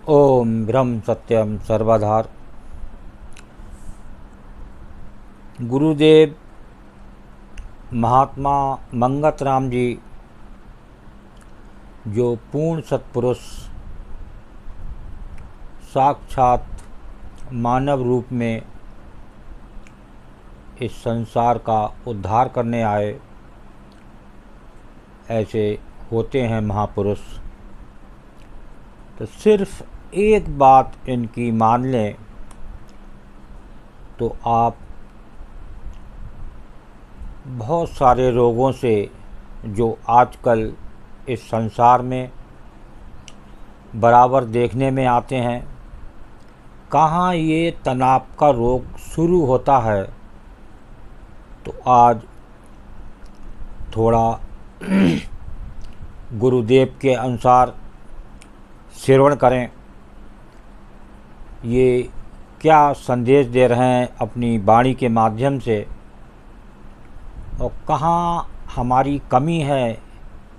ओम ब्रह्म सत्यम सर्वधार। गुरुदेव महात्मा मंगत राम जी, जो पूर्ण सत्पुरुष साक्षात मानव रूप में इस संसार का उद्धार करने आए, ऐसे होते हैं महापुरुष। तो सिर्फ एक बात इनकी मान लें तो आप बहुत सारे रोगों से, जो आजकल इस संसार में बराबर देखने में आते हैं, कहाँ ये तनाव का रोग शुरू होता है। तो आज थोड़ा गुरुदेव के अनुसार श्रवण करें, ये क्या संदेश दे रहे हैं अपनी वाणी के माध्यम से, और कहाँ हमारी कमी है,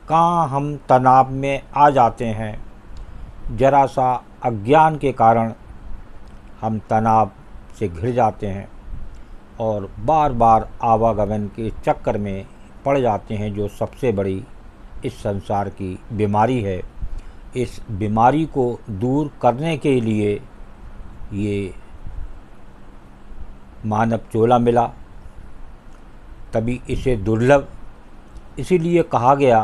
कहाँ हम तनाव में आ जाते हैं। जरा सा अज्ञान के कारण हम तनाव से घिर जाते हैं और बार बार आवागमन के चक्कर में पड़ जाते हैं, जो सबसे बड़ी इस संसार की बीमारी है। इस बीमारी को दूर करने के लिए ये मानव चोला मिला, तभी इसे दुर्लभ इसीलिए कहा गया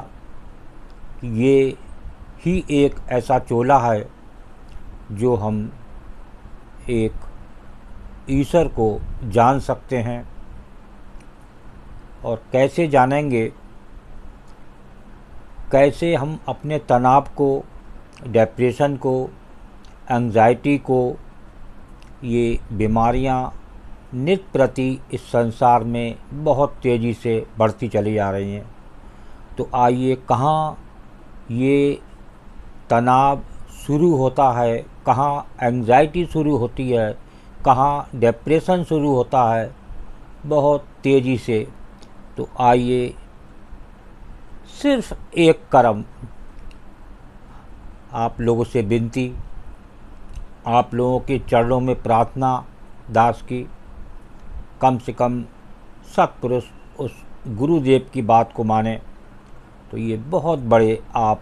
कि ये ही एक ऐसा चोला है जो हम एक ईश्वर को जान सकते हैं। और कैसे जानेंगे, कैसे हम अपने तनाव को, डिप्रेशन को, एंग्जाइटी को, ये बीमारियां नित प्रति इस संसार में बहुत तेज़ी से बढ़ती चली जा रही हैं। तो आइए, कहाँ ये तनाव शुरू होता है, कहाँ एंग्जाइटी शुरू होती है, कहाँ डिप्रेशन शुरू होता है, बहुत तेज़ी से। तो आइए, सिर्फ एक कर्म, आप लोगों से विनती, आप लोगों के चरणों में प्रार्थना दास की, कम से कम सत्पुरुष उस गुरुदेव की बात को माने, तो ये बहुत बड़े आप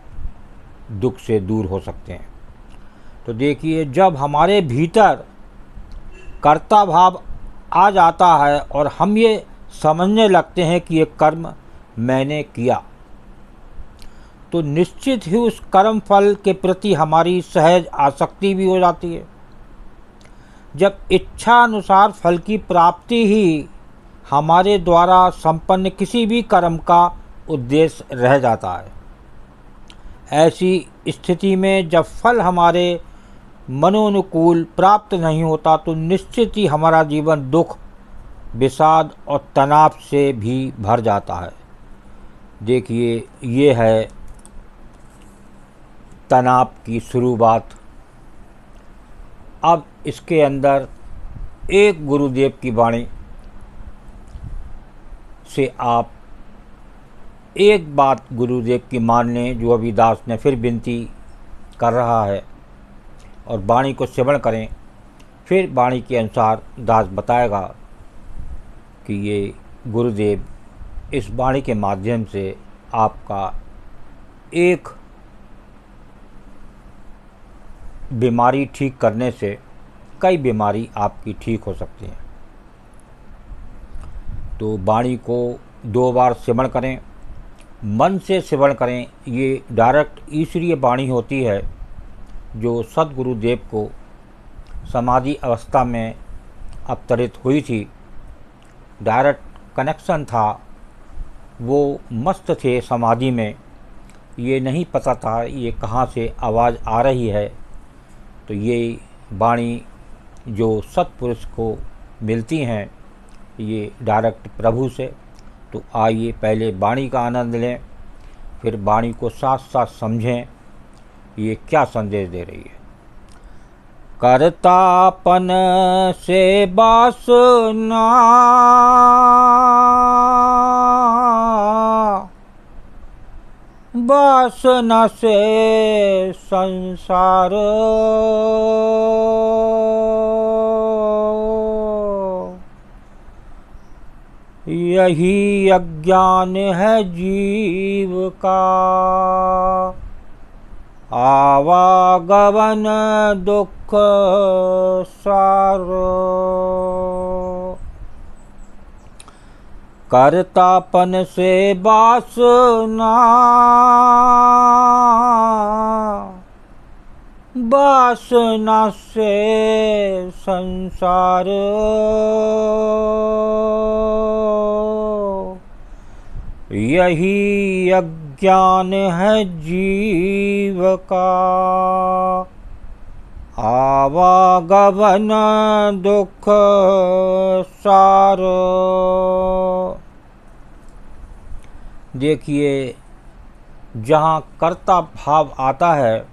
दुख से दूर हो सकते हैं। तो देखिए, जब हमारे भीतर कर्ता भाव आ जाता है और हम ये समझने लगते हैं कि ये कर्म मैंने किया, तो निश्चित ही उस कर्म फल के प्रति हमारी सहज आसक्ति भी हो जाती है। जब इच्छा अनुसार फल की प्राप्ति ही हमारे द्वारा संपन्न किसी भी कर्म का उद्देश्य रह जाता है, ऐसी स्थिति में जब फल हमारे मनोनुकूल प्राप्त नहीं होता, तो निश्चित ही हमारा जीवन दुख, विषाद और तनाव से भी भर जाता है। देखिए, ये है तनाव की शुरुआत। अब इसके अंदर एक गुरुदेव की वाणी से आप एक बात गुरुदेव की मान लें, जो अभी दास ने फिर विनती कर रहा है, और वाणी को श्रवण करें। फिर वाणी के अनुसार दास बताएगा कि ये गुरुदेव इस वाणी के माध्यम से आपका एक बीमारी ठीक करने से कई बीमारी आपकी ठीक हो सकती हैं। तो वाणी को 2 बार श्रवण करें, मन से श्रवण करें। ये डायरेक्ट ईश्वरीय वाणी होती है, जो सद्गुरुदेव को समाधि अवस्था में अवतरित हुई थी। डायरेक्ट कनेक्शन था, वो मस्त थे समाधि में, ये नहीं पता था ये कहाँ से आवाज़ आ रही है। तो ये वाणी जो सत्पुरुष को मिलती हैं, ये डायरेक्ट प्रभु से। तो आइए, पहले वाणी का आनंद लें, फिर वाणी को साथ साथ समझें ये क्या संदेश दे रही है। कर्तापन से वासना वासना से संसार यही अज्ञान है जीव का, आवागमन दुख सार। कर्तापन से वासना, वासना से संसार यही अज्ञान है जीव का, आवागमन दुख सार। देखिए, जहाँ कर्ता भाव आता है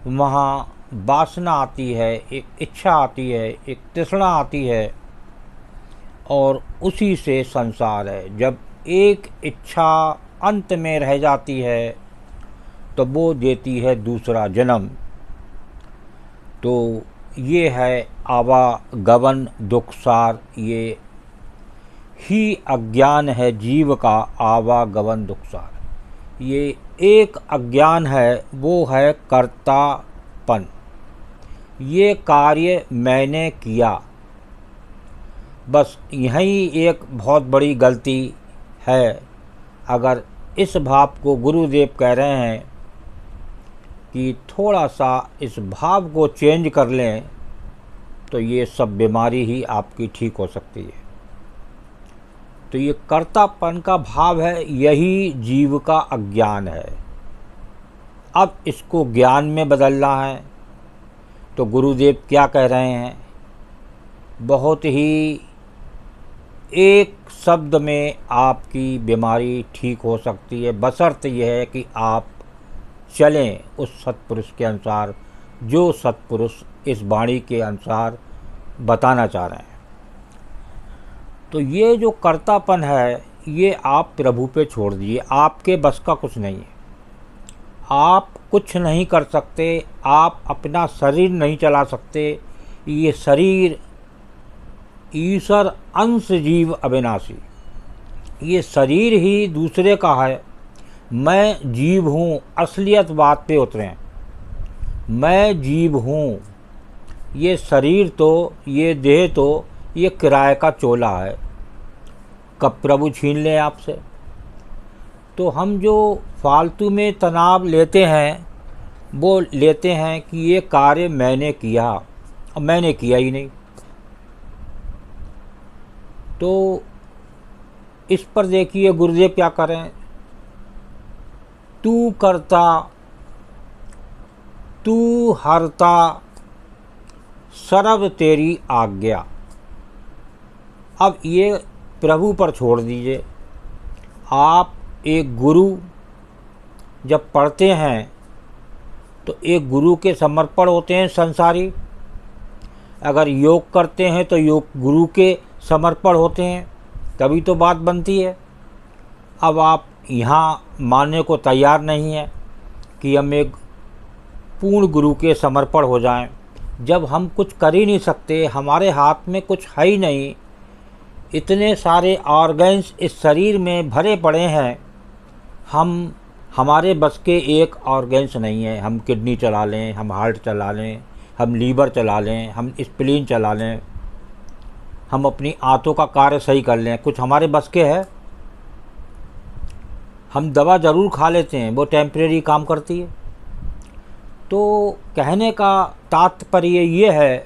वहाँ वासना आती है, एक इच्छा आती है, एक तृष्णा आती है, और उसी से संसार है। जब एक इच्छा अंत में रह जाती है तो वो देती है दूसरा जन्म। तो ये है आवागमन दुखसार, ये ही अज्ञान है जीव का, आवागमन दुखसार। ये एक अज्ञान है, वो है कर्तापन। ये कार्य मैंने किया, बस यही एक बहुत बड़ी गलती है। अगर इस भाव को गुरुदेव कह रहे हैं कि थोड़ा सा इस भाव को चेंज कर लें तो ये सब बीमारी ही आपकी ठीक हो सकती है। तो ये कर्तापन का भाव है, यही जीव का अज्ञान है। अब इसको ज्ञान में बदलना है तो गुरुदेव क्या कह रहे हैं, बहुत ही एक शब्द में आपकी बीमारी ठीक हो सकती है, बशर्ते यह है कि आप चलें उस सत्पुरुष के अनुसार, जो सत्पुरुष इस वाणी के अनुसार बताना चाह रहे हैं। तो ये जो कर्तापन है, ये आप प्रभु पे छोड़ दीजिए, आपके बस का कुछ नहीं है। आप कुछ नहीं कर सकते, आप अपना शरीर नहीं चला सकते। ये शरीर ईश्वर अंश जीव अविनाशी, ये शरीर ही दूसरे का है। मैं जीव हूँ, असलियत बात पे उतरें, मैं जीव हूँ। ये शरीर तो, ये देह तो, ये किराए का चोला है, कब प्रभु छीन ले आपसे। तो हम जो फालतू में तनाव लेते हैं, वो लेते हैं कि ये कार्य मैंने किया, और मैंने किया ही नहीं। तो इस पर देखिए गुरुदेव क्या करें, तू करता तू हरता सर्व तेरी आज्ञा। अब ये प्रभु पर छोड़ दीजिए। आप एक गुरु जब पढ़ते हैं तो एक गुरु के समर्पण होते हैं संसारी। अगर योग करते हैं तो योग गुरु के समर्पण होते हैं, तभी तो बात बनती है। अब आप यहाँ मानने को तैयार नहीं है कि हम एक पूर्ण गुरु के समर्पण हो जाएं, जब हम कुछ कर ही नहीं सकते, हमारे हाथ में कुछ है ही नहीं। इतने सारे ऑर्गन्स इस शरीर में भरे पड़े हैं, हमारे बस के एक ऑर्गन्स नहीं है। हम किडनी चला लें, हम हार्ट चला लें, हम लीवर चला लें, हम स्प्लीन चला लें, हम अपनी आंतों का कार्य सही कर लें, कुछ हमारे बस के है। हम दवा ज़रूर खा लेते हैं, वो टेम्परेरी काम करती है। तो कहने का तात्पर्य ये है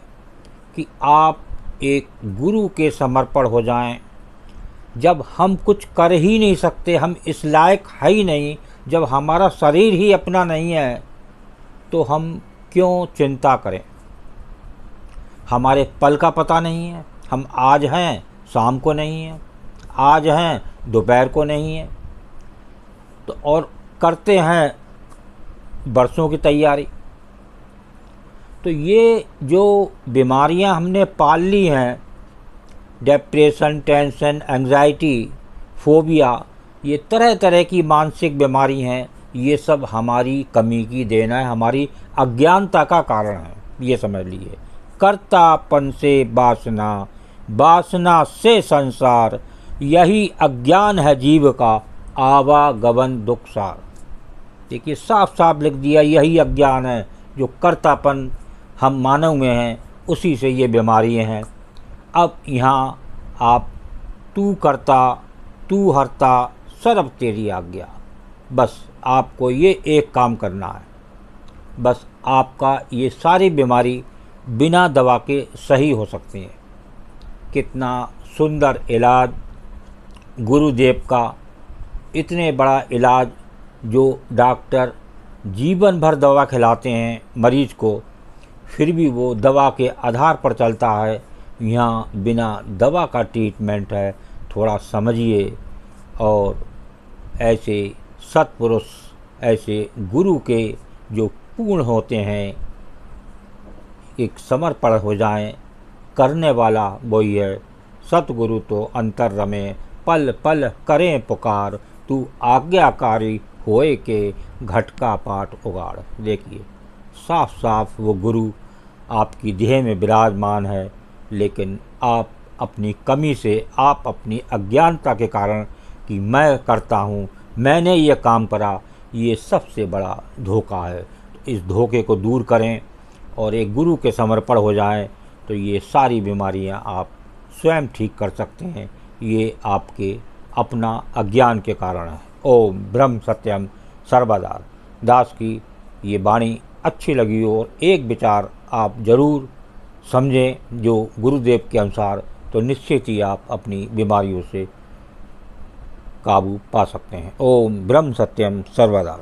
कि आप एक गुरु के समर्पण हो जाएं। जब हम कुछ कर ही नहीं सकते, हम इस लायक है ही नहीं, जब हमारा शरीर ही अपना नहीं है, तो हम क्यों चिंता करें। हमारे पल का पता नहीं है, हम आज हैं शाम को नहीं हैं, आज हैं दोपहर को नहीं है, तो और करते हैं बरसों की तैयारी। तो ये जो बीमारियां हमने पाल ली हैं, डिप्रेशन, टेंशन, एंजाइटी, फोबिया, ये तरह तरह की मानसिक बीमारी हैं, ये सब हमारी कमी की देन है, हमारी अज्ञानता का कारण है। ये समझ लीजिए, कर्तापन से वासना, वासना से संसार, यही अज्ञान है जीव का, आवागमन दुखसार। देखिए साफ साफ लिख दिया, यही अज्ञान है, जो कर्तापन हम मानव में हैं, उसी से ये बीमारियाँ हैं। अब यहाँ आप तू करता तू हरता सर्व तेरी आज्ञा, बस आपको ये एक काम करना है, बस आपका ये सारी बीमारी बिना दवा के सही हो सकती है। कितना सुंदर इलाज गुरुदेव का, इतने बड़ा इलाज जो डॉक्टर जीवन भर दवा खिलाते हैं मरीज को, फिर भी वो दवा के आधार पर चलता है। यहाँ बिना दवा का ट्रीटमेंट है, थोड़ा समझिए। और ऐसे सत्पुरुष, ऐसे गुरु के जो पूर्ण होते हैं, एक समर्पण हो जाएं, करने वाला वही है। सतगुरु तो अंतर रमे, पल पल करें पुकार, तू आज्ञाकारी होए के घटका पाट उगाड़। देखिए साफ साफ वो गुरु आपकी देह में विराजमान है, लेकिन आप अपनी कमी से, आप अपनी अज्ञानता के कारण कि मैं करता हूँ, मैंने ये काम करा, ये सबसे बड़ा धोखा है। तो इस धोखे को दूर करें और एक गुरु के समर्पण हो जाएं, तो ये सारी बीमारियां आप स्वयं ठीक कर सकते हैं। ये आपके अपना अज्ञान के कारण है। ओम ब्रह्म सत्यम सर्वदा। दास की ये वाणी अच्छी लगी और एक विचार आप ज़रूर समझें जो गुरुदेव के अनुसार, तो निश्चित ही आप अपनी बीमारियों से काबू पा सकते हैं। ओम ब्रह्म सत्यम सर्वदा।